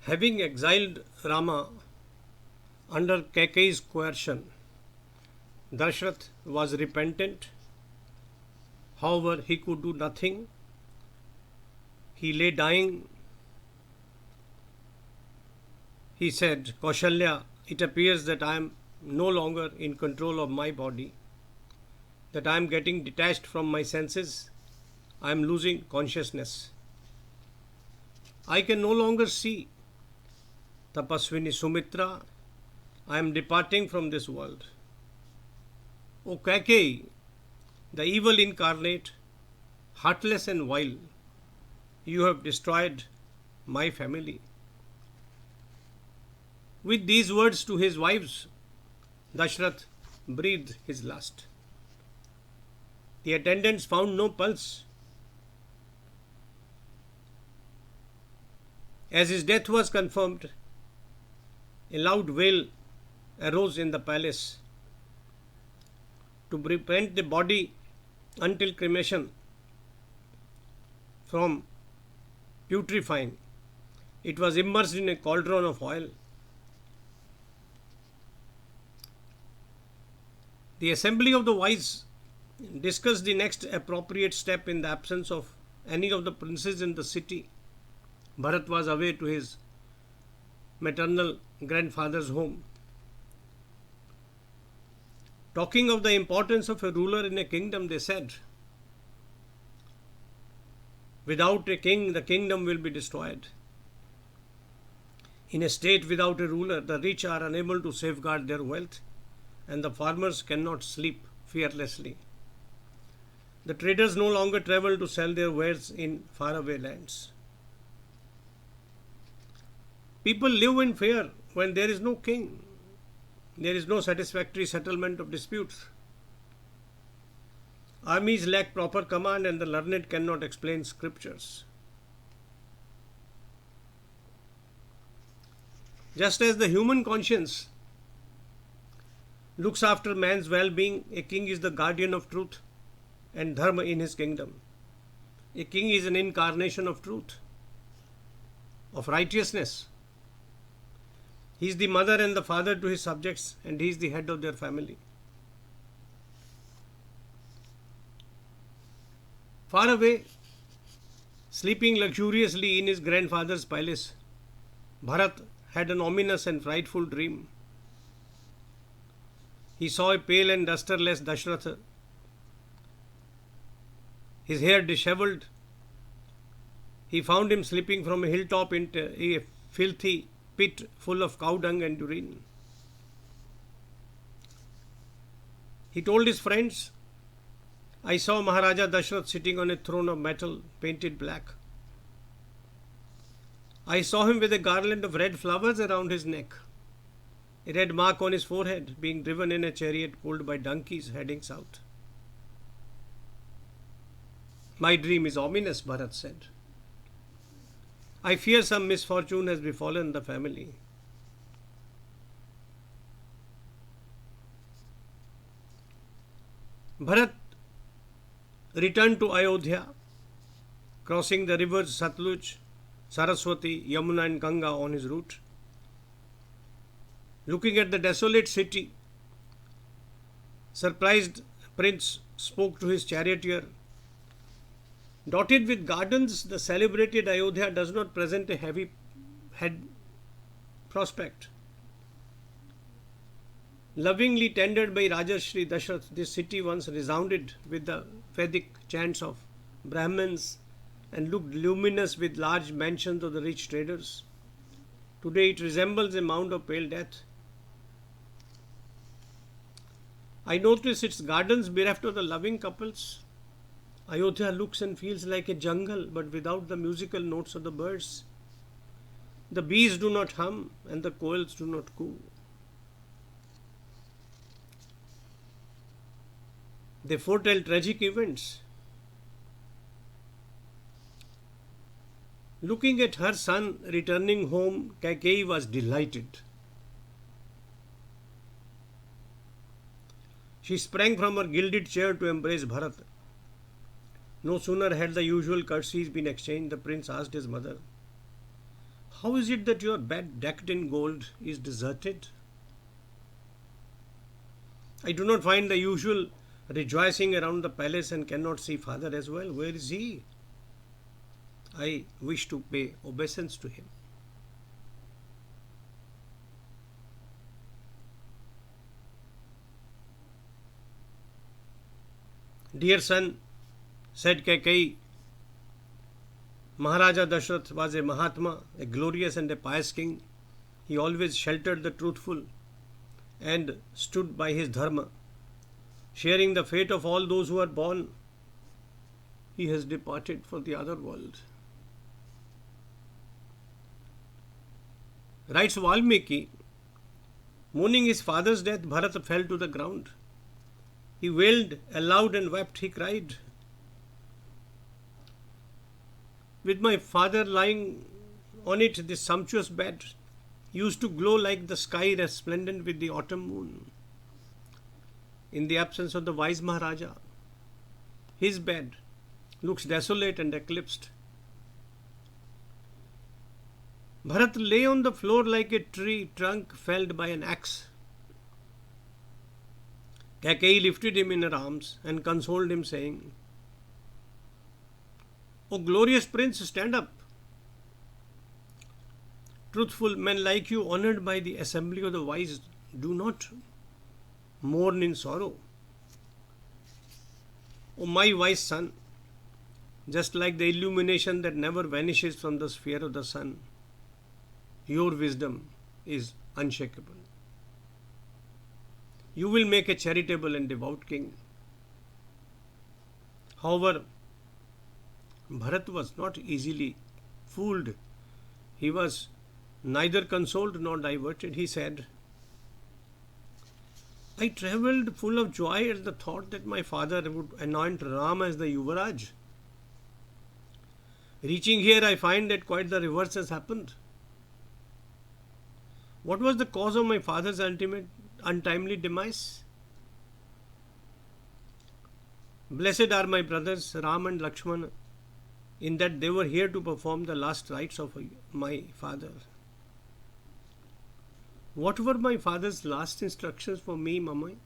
Having exiled Rama under Kaikeyi's coercion, Dashrath was repentant. However, he could do nothing. He lay dying. He said, Kaushalya, it appears that I am no longer in control of my body, that I am getting detached from my senses, I am losing consciousness. I can no longer see Tapaswini Sumitra, I am departing from this world. O Kaikeyee, the evil incarnate, heartless and vile, you have destroyed my family. With these words to his wives, Dashrath breathed his last. The attendants found no pulse. As his death was confirmed, a loud wail arose in the palace. To prevent the body until cremation from putrefying, it was immersed in a cauldron of oil. The assembly of the wise discussed the next appropriate step in the absence of any of the princes in the city. Bharat was away to his maternal grandfather's home. Talking of the importance of a ruler in a kingdom, they said, without a king, the kingdom will be destroyed. In a state without a ruler, the rich are unable to safeguard their wealth, and the farmers cannot sleep fearlessly. The traders no longer travel to sell their wares in faraway lands. People live in fear when there is no king. There is no satisfactory settlement of disputes. Armies lack proper command, and the learned cannot explain scriptures. Just as the human conscience looks after man's well-being, a king is the guardian of truth and dharma in his kingdom. A king is an incarnation of truth, of righteousness. He is the mother and the father to his subjects, and he is the head of their family. Far away, sleeping luxuriously in his grandfather's palace, Bharat had an ominous and frightful dream. He saw a pale and lusterless Dashratha, his hair dishevelled. He found him slipping from a hilltop into a filthy pit full of cow dung and urine. He told his friends, I saw Maharaja Dashrath sitting on a throne of metal painted black. I saw him with a garland of red flowers around his neck, a red mark on his forehead, being driven in a chariot pulled by donkeys heading south. My dream is ominous, Bharat said. I fear some misfortune has befallen the family. Bharat returned to Ayodhya, crossing the rivers Satluj, Saraswati, Yamuna and Ganga on his route. Looking at the desolate city, surprised prince spoke to his charioteer, dotted with gardens, the celebrated Ayodhya does not present a heavy head prospect. Lovingly tended by Rajashri Dashrath, this city once resounded with the Vedic chants of Brahmins and looked luminous with large mansions of the rich traders. Today it resembles a mound of pale death. I notice its gardens bereft of the loving couples. Ayodhya looks and feels like a jungle, but without the musical notes of the birds. The bees do not hum and the koels do not coo. They foretell tragic events. Looking at her son returning home, Kaikeyee was delighted. She sprang from her gilded chair to embrace Bharat. No sooner had the usual courtesies been exchanged, the prince asked his mother, How is it that your bed decked in gold is deserted? I do not find the usual rejoicing around the palace and cannot see father as well. Where is he? I wish to pay obeisance to him. Dear son, said Kaikeyee, Maharaja Dashrath was a Mahatma, a glorious and a pious king. He always sheltered the truthful and stood by his dharma, sharing the fate of all those who are born. He has departed for the other world. Writes Valmiki, mourning his father's death, Bharata fell to the ground. He wailed aloud and wept. He cried, with my father lying on it, this sumptuous bed used to glow like the sky resplendent with the autumn moon. In the absence of the wise Maharaja, his bed looks desolate and eclipsed. Bharat lay on the floor like a tree trunk felled by an axe. Kaikeyee lifted him in her arms and consoled him, saying, O glorious prince, stand up. Truthful men like you, honored by the assembly of the wise, do not mourn in sorrow. O my wise son, just like the illumination that never vanishes from the sphere of the sun, your wisdom is unshakable. You will make a charitable and devout king. However, Bharat was not easily fooled. He was neither consoled nor diverted. He said, I travelled full of joy at the thought that my father would anoint Rama as the Yuvaraj. Reaching here, I find that quite the reverse has happened. What was the cause of my father's untimely demise? Blessed are my brothers Ram and Lakshmana, in that they were here to perform the last rites of my father. What were my father's last instructions for me, Mamai?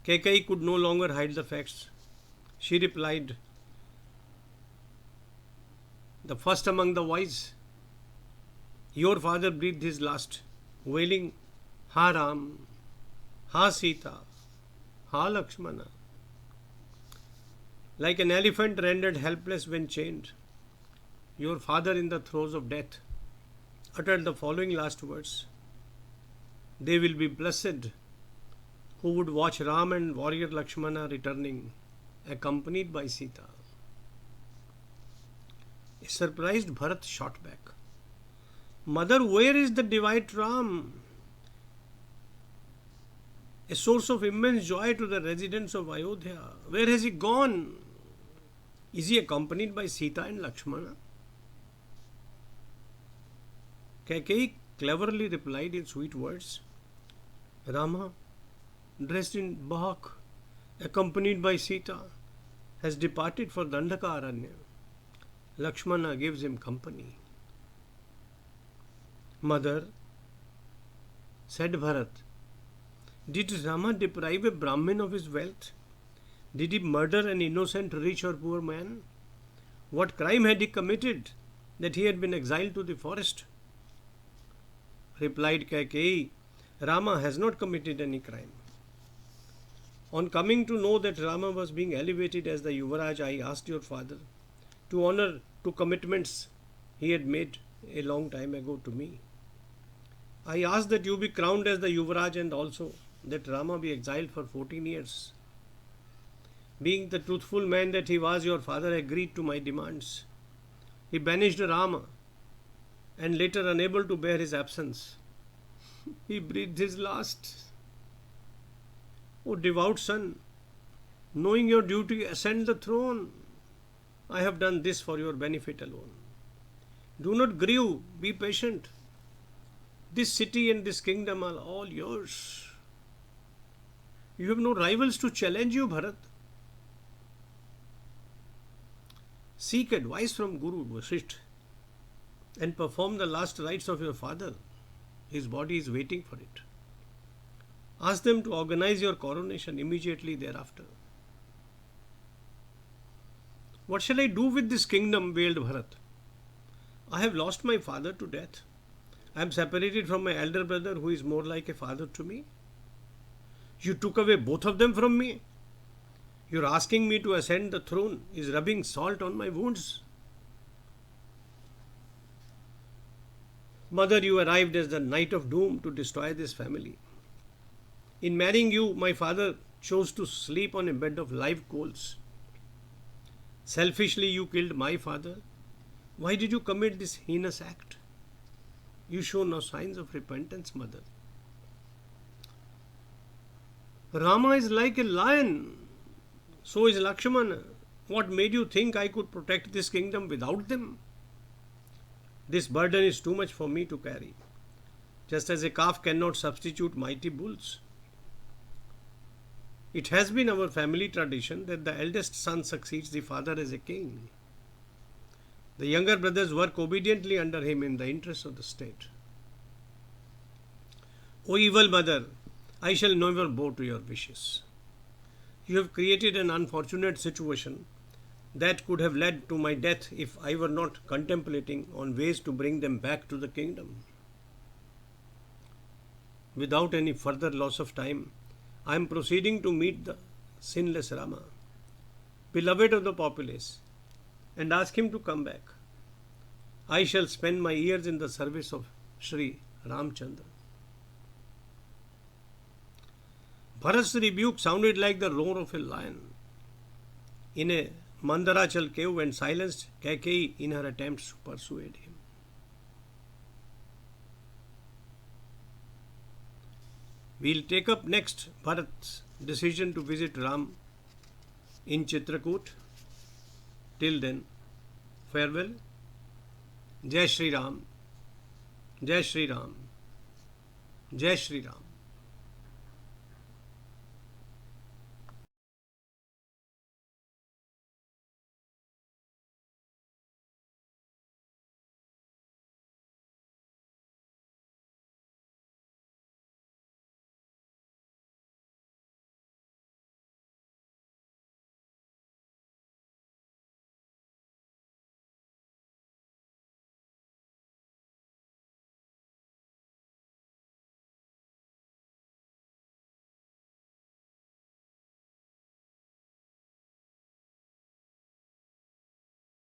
Kaikeyee could no longer hide the facts. She replied, the first among the wise, your father breathed his last, wailing, Ha Ram, Ha Sita, Ha Lakshmana. Like an elephant rendered helpless when chained, your father in the throes of death uttered the following last words. They will be blessed who would watch Ram and warrior Lakshmana returning, accompanied by Sita. A surprised Bharat shot back. Mother, where is the divine Ram? A source of immense joy to the residents of Ayodhya. Where has he gone? Is he accompanied by Sita and Lakshmana? Kaikeyee cleverly replied in sweet words, Rama, dressed in bark, accompanied by Sita, has departed for Dandaka Aranya. Lakshmana gives him company. Mother, said Bharat, did Rama deprive a Brahmin of his wealth? Did he murder an innocent rich or poor man? What crime had he committed that he had been exiled to the forest? Replied Kaikeyee, Rama has not committed any crime. On coming to know that Rama was being elevated as the Yuvaraj, I asked your father to honor two commitments he had made a long time ago to me. I asked that you be crowned as the Yuvaraj and also that Rama be exiled for 14 years. Being the truthful man that he was, your father agreed to my demands. He banished Rama and later, unable to bear his absence, he breathed his last. O devout son, knowing your duty, ascend the throne. I have done this for your benefit alone. Do not grieve, be patient. This city and this kingdom are all yours. You have no rivals to challenge you, Bharat. Seek advice from Guru Vasishtha and perform the last rites of your father. His body is waiting for it. Ask them to organize your coronation immediately thereafter. What shall I do with this kingdom? Wailed Bharat. I have lost my father to death. I am separated from my elder brother who is more like a father to me. You took away both of them from me. Your asking me to ascend the throne is rubbing salt on my wounds. Mother, you arrived as the night of doom to destroy this family. In marrying you, my father chose to sleep on a bed of live coals. Selfishly, you killed my father. Why did you commit this heinous act? You show no signs of repentance, mother. Rama is like a lion. So is Lakshmana. What made you think I could protect this kingdom without them? This burden is too much for me to carry. Just as a calf cannot substitute mighty bulls. It has been our family tradition that the eldest son succeeds the father as a king. The younger brothers work obediently under him in the interest of the state. O evil mother, I shall never bow to your wishes. You have created an unfortunate situation that could have led to my death if I were not contemplating on ways to bring them back to the kingdom. Without any further loss of time, I am proceeding to meet the sinless Rama, beloved of the populace, and ask him to come back. I shall spend my years in the service of Sri Ramchandra. Bharat's rebuke sounded like the roar of a lion. In a Mandarachal cave and silenced Kaikeyee in her attempts to persuade him. We'll take up next Bharat's decision to visit Ram in Chitrakoot. Till then, farewell. Jai Shri Ram. Jai Shri Ram. Jai Shri Ram.